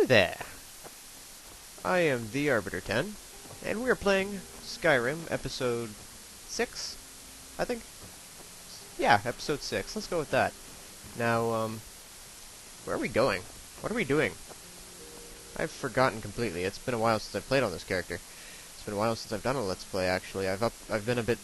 Hello there! I am the Arbiter 10, and we are playing Skyrim, episode 6, I think? Yeah, episode 6. Let's go with that. Now, where are we going? What are we doing? I've forgotten completely. It's been a while since I've played on this character. It's been a while since I've done a Let's Play, actually. I've been a bit,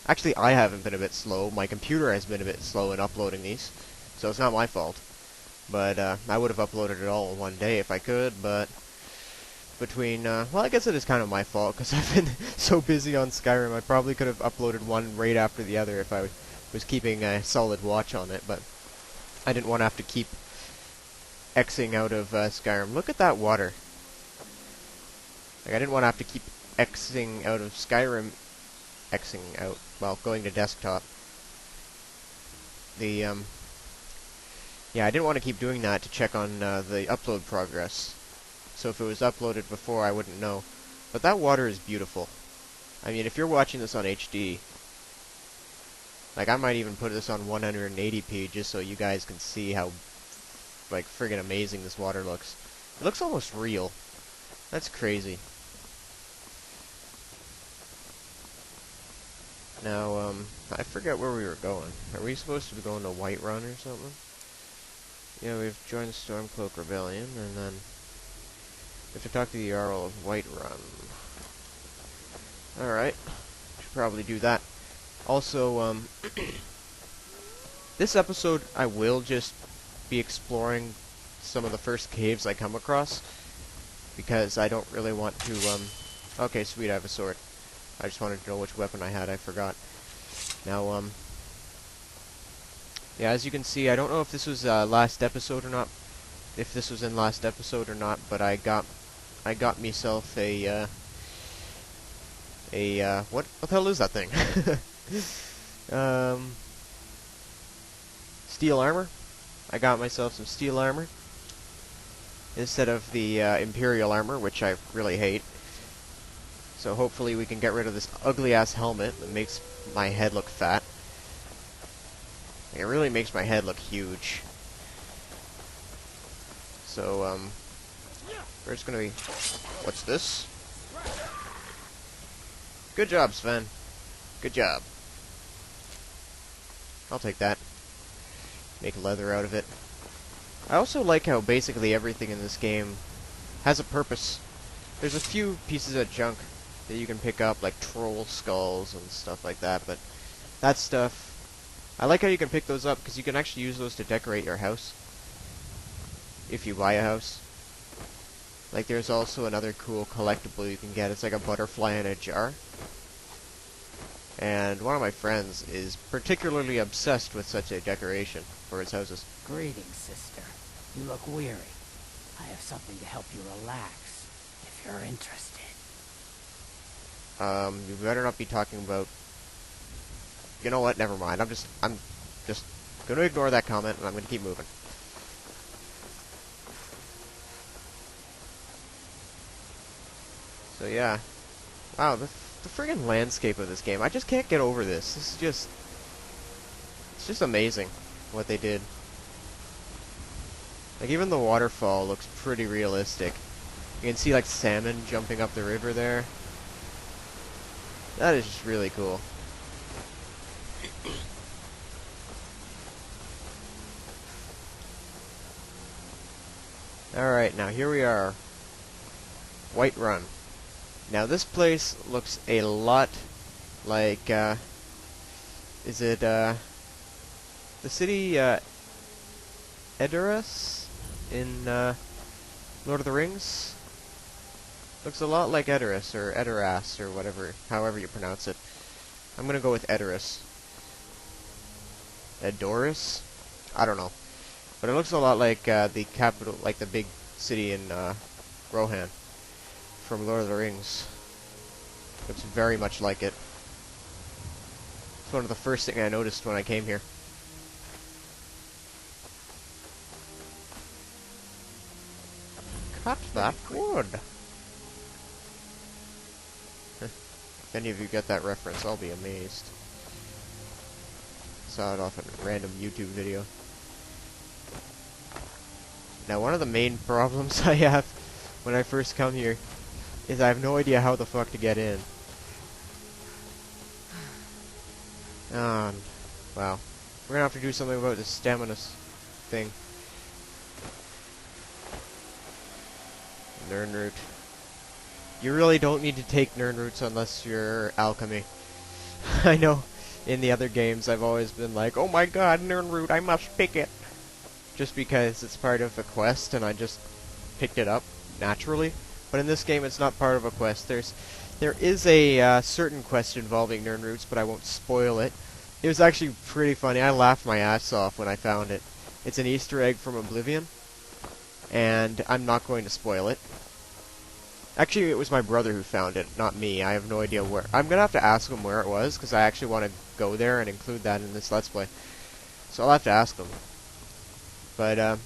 actually, I haven't been a bit slow. My computer has been a bit slow in uploading these, so it's not my fault. But, I would have uploaded it all in one day if I could, but between, well, I guess it is kind of my fault, because I've been so busy on Skyrim, I probably could have uploaded one right after the other if I was keeping a solid watch on it, but I didn't want to have to keep Xing out of Skyrim. Look at that water. Like, I didn't want to have to keep Xing out of Skyrim, Xing out, well, going to desktop. Yeah, I didn't want to keep doing that to check on the upload progress. So if it was uploaded before, I wouldn't know. But that water is beautiful. I mean, if you're watching this on HD, like, I might even put this on 180p just so you guys can see how, like, friggin' amazing this water looks. It looks almost real. That's crazy. Now, I forget where we were going. Are we supposed to be going to Whiterun or something? Yeah, we've joined the Stormcloak Rebellion, and then we have to talk to the Jarl of Whiterun. Alright, should probably do that. Also, this episode I will just be exploring some of the first caves I come across, because I don't really want to, okay, sweet, I have a sword. I just wanted to know which weapon I had, I forgot. Now, yeah, as you can see, I don't know if this was last episode or not. If this was in last episode or not, but I got myself a what the hell is that thing? Steel armor. I got myself some steel armor instead of the Imperial armor, which I really hate. So hopefully we can get rid of this ugly ass helmet that makes my head look fat. It really makes my head look huge. So, we're just gonna be... What's this? Good job, Sven. Good job. I'll take that. Make leather out of it. I also like how basically everything in this game has a purpose. There's a few pieces of junk that you can pick up, like troll skulls and stuff like that, but that stuff... I like how you can pick those up, because you can actually use those to decorate your house. If you buy a house. Like, there's also another cool collectible you can get. It's like a butterfly in a jar. And one of my friends is particularly obsessed with such a decoration for his houses. Greetings, sister. You look weary. I have something to help you relax, if you're interested. You better not be talking about... You know what? Never mind. I'm just going to ignore that comment, and I'm going to keep moving. So yeah. Wow, the friggin' landscape of this game. I just can't get over this. This is just... It's just amazing what they did. Like, even the waterfall looks pretty realistic. You can see, like, salmon jumping up the river there. That is just really cool. Alright, now here we are. Whiterun. Now this place looks a lot like, is it, the city, Edoras in, Lord of the Rings? Looks a lot like Edoras, or Edoras, or whatever, however you pronounce it. I'm gonna go with Edoras. Edoras? I don't know. But it looks a lot like, the capital, like the big city in, Rohan from Lord of the Rings. Looks very much like it. It's one of the first things I noticed when I came here. Cut that wood! If any of you get that reference, I'll be amazed. Saw it off in a random YouTube video. Now, one of the main problems I have when I first come here is I have no idea how the fuck to get in. Wow. We're gonna have to do something about this stamina thing. Nern root. You really don't need to take Nern roots unless you're alchemy. I know in the other games I've always been like, oh my god, Nern root, I must pick it. Just because it's part of a quest and I just picked it up naturally. But in this game it's not part of a quest. There is a certain quest involving Nern roots, but I won't spoil it. It was actually pretty funny. I laughed my ass off when I found it. It's an Easter egg from Oblivion, and I'm not going to spoil it. Actually, it was my brother who found it, not me. I have no idea where. I'm going to have to ask him where it was, because I actually want to go there and include that in this Let's Play. So I'll have to ask him. But,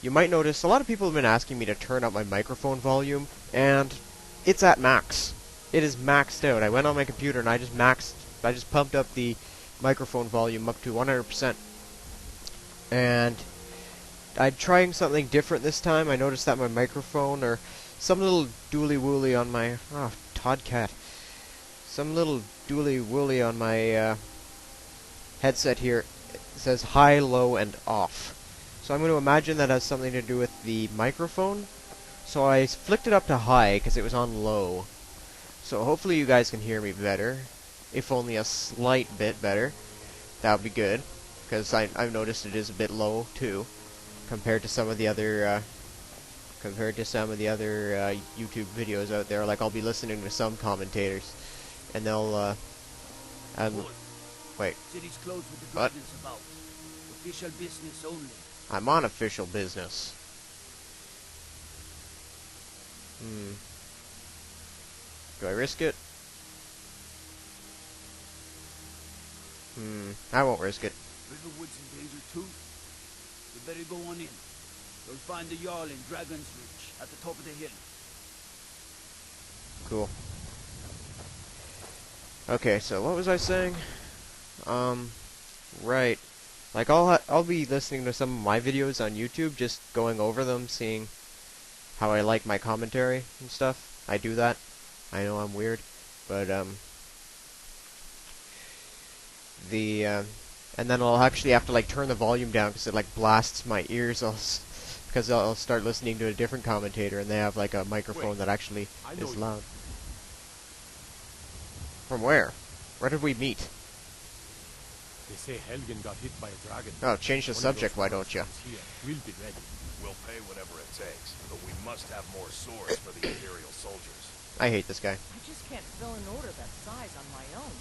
you might notice a lot of people have been asking me to turn up my microphone volume, and it's at max. It is maxed out. I went on my computer and I just pumped up the microphone volume up to 100%. And I'm trying something different this time. I noticed that my microphone, or some little dooly-wooly on my... Oh, Toddcat. Some little dooly-wooly on my headset here says high, low, and off. So I'm going to imagine that has something to do with the microphone. So I flicked it up to high because it was on low. So hopefully you guys can hear me better. If only a slight bit better. That would be good. Because I've noticed it is a bit low too. Compared to some of the other YouTube videos out there. Like I'll be listening to some commentators. And they'll wait. City's closed with the What? dragons about. Official business only. I'm on official business. Do I risk it? I won't risk it. Riverwood's in danger too. You better go on in. You'll find the Jarl in Dragon's Reach at the top of the hill. Cool. Okay, so what was I saying? Right. Like I'll be listening to some of my videos on YouTube, just going over them, seeing how I like my commentary and stuff. I do that. I know I'm weird, but and then I'll actually have to like turn the volume down because it like blasts my ears. Because I'll start listening to a different commentator and they have like a microphone that actually is loud. From where? Where did we meet? They say Helgen got hit by a dragon. Oh, change the subject, why don't you? We'll be ready. We'll pay whatever it takes, but we must have more swords for the Imperial soldiers. I hate this guy. I just can't fill an order that size on my own.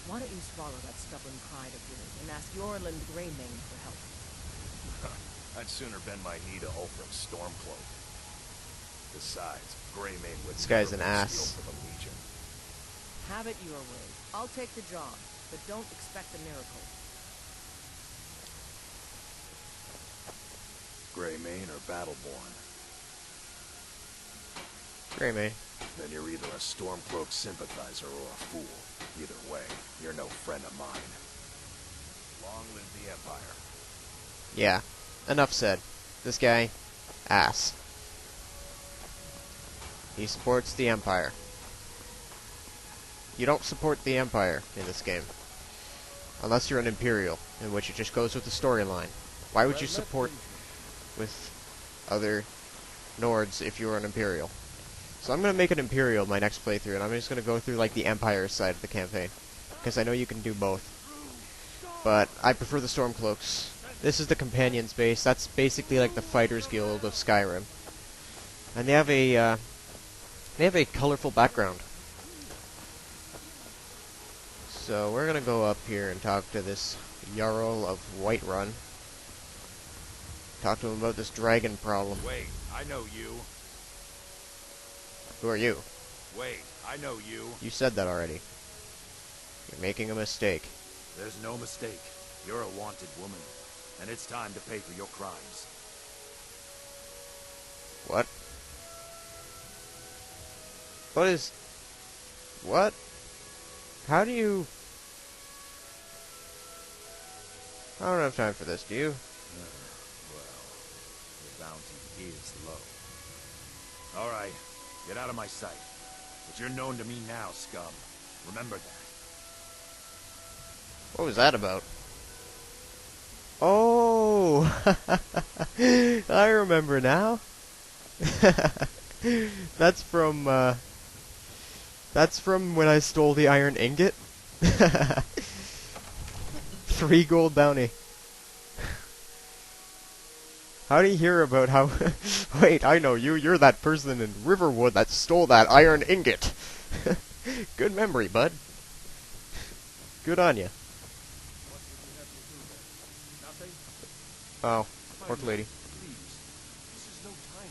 Why don't you swallow that stubborn pride of yours and ask Yorland Greymane for help? I'd sooner bend my knee to Ulfric's Stormcloak. Besides, Greymane would This guy's an never ass. steal from a legion. Have it your way. I'll take the job, but don't expect a miracle. Greymane or Battleborn? Greymane. Then you're either a Stormcloak sympathizer or a fool. Either way, you're no friend of mine. Long live the Empire. Yeah. Enough said. This guy, ass. He supports the Empire. You don't support the Empire in this game. Unless you're an Imperial, in which it just goes with the storyline. Why would you support with other Nords if you were an Imperial? So I'm going to make an Imperial my next playthrough, and I'm just going to go through like the Empire side of the campaign. Because I know you can do both. But I prefer the Stormcloaks. This is the Companions base. That's basically like the Fighters Guild of Skyrim. And they have a colorful background. So we're gonna go up here and talk to this Jarl of Whiterun. Talk to him about this dragon problem. Wait, I know you. Who are you? Wait, I know you. You said that already. You're making a mistake. There's no mistake. You're a wanted woman, and it's time to pay for your crimes. What? What? How do you... I don't have time for this, do you? Well, bounty is low. Alright, get out of my sight. But you're known to me now, scum. Remember that. What was that about? Oh! I remember now. That's from when I stole the iron ingot. 3 gold bounty. How do you hear about how... Wait, I know you. You're that person in Riverwood that stole that iron ingot. Good memory, bud. Good on you. Oh, orc lady.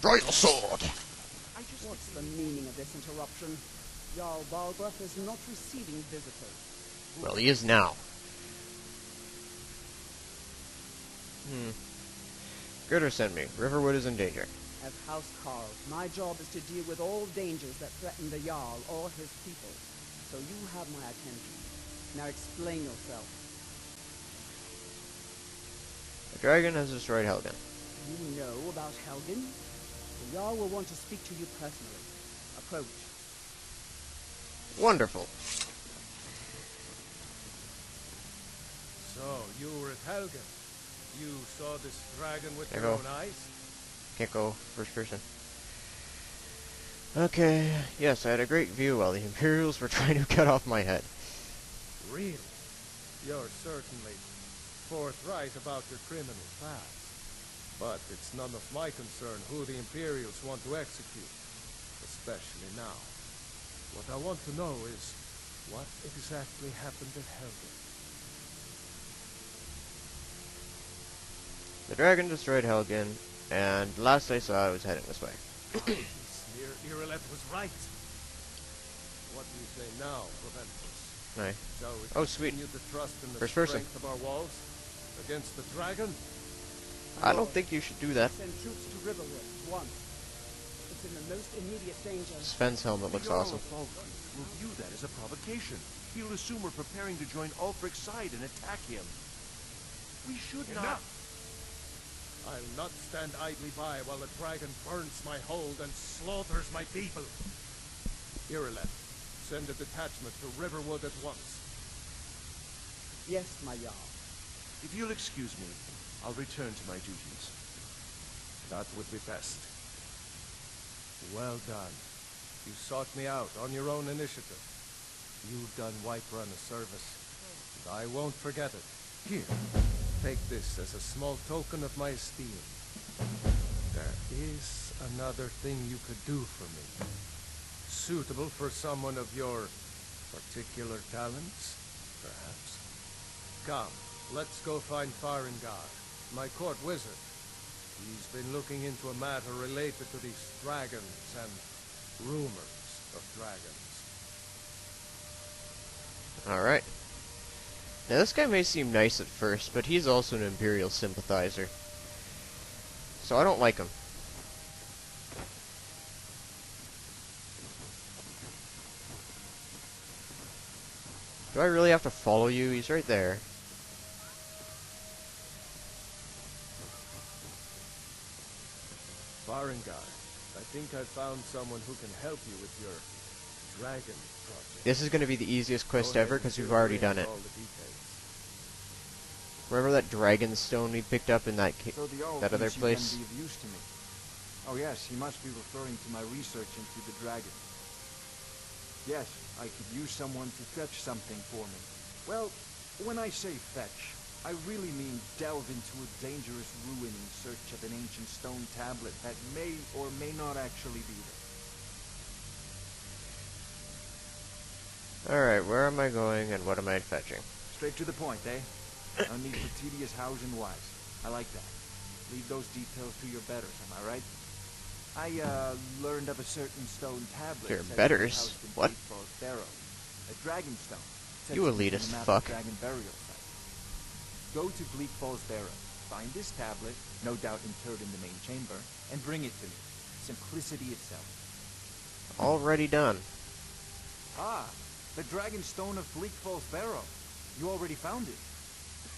Draw your sword! What's the meaning of this interruption? Jarl Balgruuf is not receiving visitors. Well, he is now. Gritter sent me. Riverwood is in danger. As House Carl, my job is to deal with all dangers that threaten the Jarl or his people. So you have my attention. Now explain yourself. The dragon has destroyed Helgen. You know about Helgen? The Jarl will want to speak to you personally. Approach. Wonderful. So, you were at Helgen. You saw this dragon with There your you own go. eyes? Can't go first person. Okay, yes, I had a great view while the Imperials were trying to cut off my head. Really? You're certainly forthright about your criminal past. But it's none of my concern who the Imperials want to execute, especially now. What I want to know is, what exactly happened at Helgen? The dragon destroyed Helgen, and last I saw I was heading this way. Sneer Irelet was right. What do you say now, Proventus? Aye. Shall we Oh, sweet. continue to trust in the First person. strength of our walls against the dragon? I don't think you should do that. Send troops to Riverwood at once. It's in the most immediate danger. Sven's helmet looks awesome. Will view that as a provocation. He'll assume we're preparing to join Ulfric's side and attack him. We should not... I'll not stand idly by while the dragon burns my hold and slaughters my people. Irelet, send a detachment to Riverwood at once. Yes, my Jarl. If you'll excuse me, I'll return to my duties. That would be best. Well done. You sought me out on your own initiative. You've done Whiterun a service, and I won't forget it. Here, take this as a small token of my esteem. There is another thing you could do for me. Suitable for someone of your particular talents, perhaps. Come, let's go find Farengar, my court wizard. He's been looking into a matter related to these dragons and rumors of dragons. Alright. Now this guy may seem nice at first, but he's also an Imperial sympathizer. So I don't like him. Do I really have to follow you? He's right there. Farengar, I think I found someone who can help you with your dragon project. This is going to be the easiest quest Go ahead ever and because we've fill me already in done with it. all the details. Remember that dragon stone we picked up in that So the Jarl that other thinks you place? can be of use to me. Oh yes, he must be referring to my research into the dragon. Yes, I could use someone to fetch something for me. Well, when I say fetch, I really mean delve into a dangerous ruin in search of an ancient stone tablet that may or may not actually be there. Alright, where am I going and what am I fetching? Straight to the point, eh? No need for tedious hows and whys. I like that. Leave those details to your betters, am I right? I learned of a certain stone tablet. Your said it was betters? housed in What? Bleakfall's Barrow. A dragon stone. Said You to be elitist from a map fuck. of Dragon burial site. Go to Bleak Falls Barrow, find this tablet, no doubt interred in the main chamber, and bring it to me. Simplicity itself. Already done. Ah, the dragon stone of Bleak Falls Barrow. You already found it.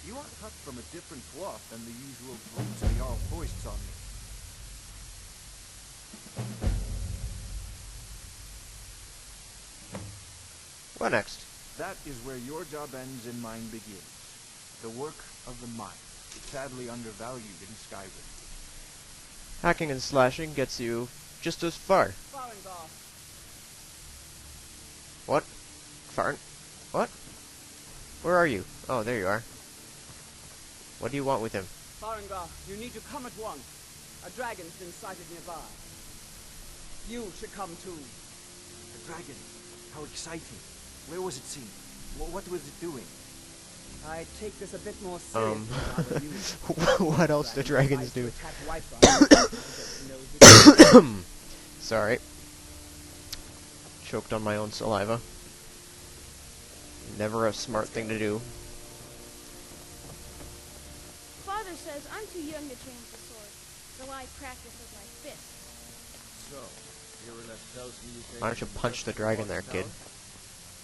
You are cut from a different cloth than the usual brutes the Jarl foists on me. What next? That is where your job ends and mine begins. The work of the mind. Sadly undervalued in Skyrim. Hacking and slashing gets you just as far. Farengar, What? Farn? What? Where are you? Oh, there you are. What do you want with him? Farengar, you need to come at once. A dragon's been sighted nearby. You should come too. The dragon. How exciting. Where was it seen? What was it doing? I'd take this a bit more seriously if I were you. What else do dragons do? Attack Whiterun. Sorry. Choked on my own saliva. Never a smart thing to do. Father says I'm too young to change the sword, so I practice with my fists. So, Ireland tells me you Why don't you punch the dragon there, kid?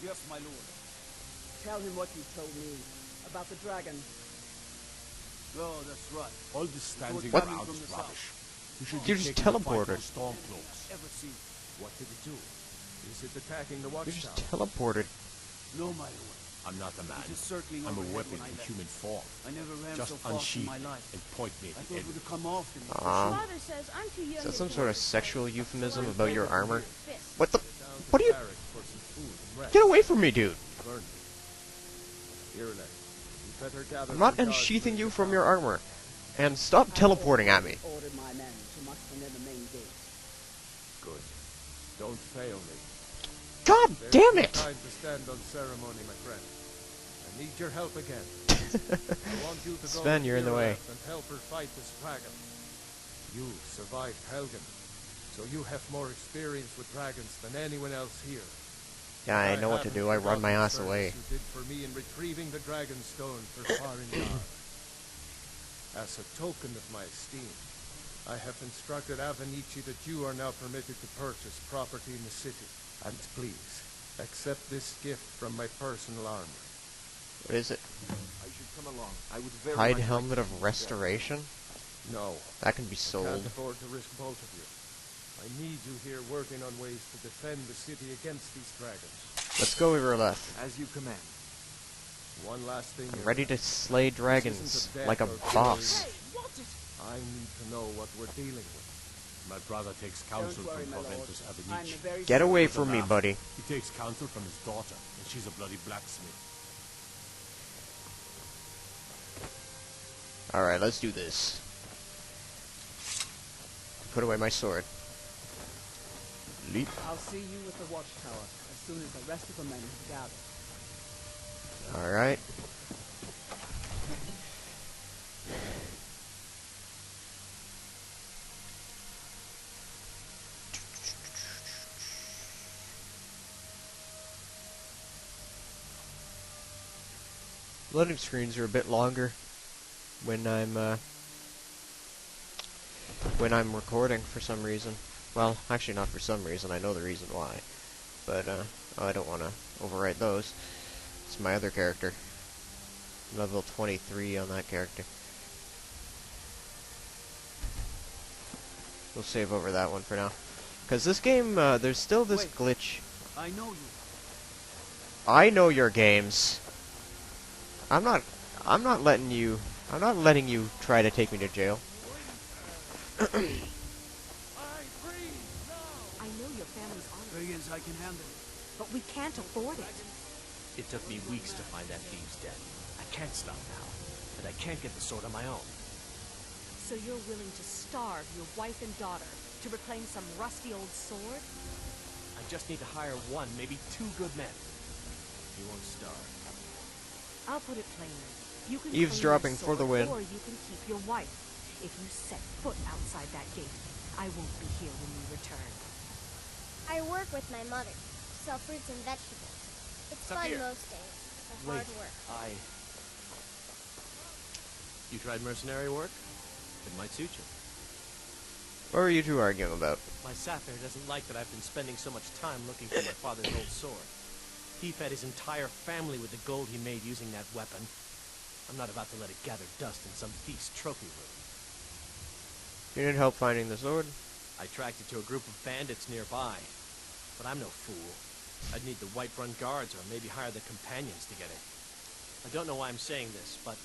Yes, my lord. Tell him what you told me about the dragon. Oh, that's right. All this standing What? around is rubbish. You should You be just taking the fight teleported. for Stormcloaks. Ever seen? What did it do? Is it attacking the You watchtower? just teleported. No, my lord. I'm not a man. It is circling I'm a overhead weapon when I in left. human form. I never ran Just so fast in unsheath my it life. and point me I at the thought it enemy. would come often. Father says I'm too young Is that to some change sort of the sexual euphemism sword, about so I your play with armor? my fists. What the? Down to What the are you? barracks for some food and rest. Get away from me, dude! Burn me. Ireland, you better gather I'm not some guards unsheathing in you the from town. your armor. And stop teleporting at me. Ordered my men to muster near the main gate. Good. Don't fail me. God There's damn no it! time to stand on ceremony, my friend. I need your help again. I want you to go Sven, to you're in the way. Ireland and help her fight this dragon. You survived Helgen, so you have more experience with dragons than anyone else here. Yeah, I know what to haven't do. I run my forgotten the ass away. service you did for me in retrieving the dragon stone for Farengar. As a token of my esteem, I have instructed Avenici that you are now permitted to purchase property in the city. And please, accept this gift from my personal armor. What is it? I should come along. I would very Hide much Helmet like of Restoration? No, That can be can't sold. afford to risk both of you. I need you here working on ways to defend the city against these dragons. Let's go, Iverleth. As you command. One last thing. I'm Ireland. ready to slay dragons like a boss. Hey, watch it! I need to know what we're dealing with. My brother takes Don't counsel worry, from my lord. Proventus I'm Avenici. the very Get away With a from me, laugh. buddy. He takes counsel from his daughter, and she's a bloody blacksmith. Alright, let's do this. Put away my sword. Leap. I'll see you with the watchtower as soon as the rest of the men have gathered. Alright. Loading screens are a bit longer when I'm recording for some reason. Well, actually not for some reason, I know the reason why. But, I don't want to overwrite those. It's my other character. Level 23 on that character. We'll save over that one for now. Because this game, there's still this Wait. glitch. I know you. I know your games. I'm not letting you try to take me to jail. I know your family's honest, Dragons I can handle. But we can't afford it. It took me weeks to find that thieves' den. I can't stop now, and I can't get the sword on my own. So you're willing to starve your wife and daughter to reclaim some rusty old sword? I just need to hire one, maybe two good men. You won't starve. I'll put it plainly. You can Eavesdropping claim for the your win. sword, or you can keep your wife. If you set foot outside that gate, I won't be here when we return. I work with my mother. Sell fruits and vegetables. It's fun Sapir. most days, but hard work. You tried mercenary work? It might suit you. What were you two arguing about? My Sapphire doesn't like that I've been spending so much time looking for my father's old sword. He fed his entire family with the gold he made using that weapon. I'm not about to let it gather dust in some thief's trophy room. You need help finding the sword? I tracked it to a group of bandits nearby. But I'm no fool. I'd need the Whiterun guards or maybe hire the companions to get it. I don't know why I'm saying this, but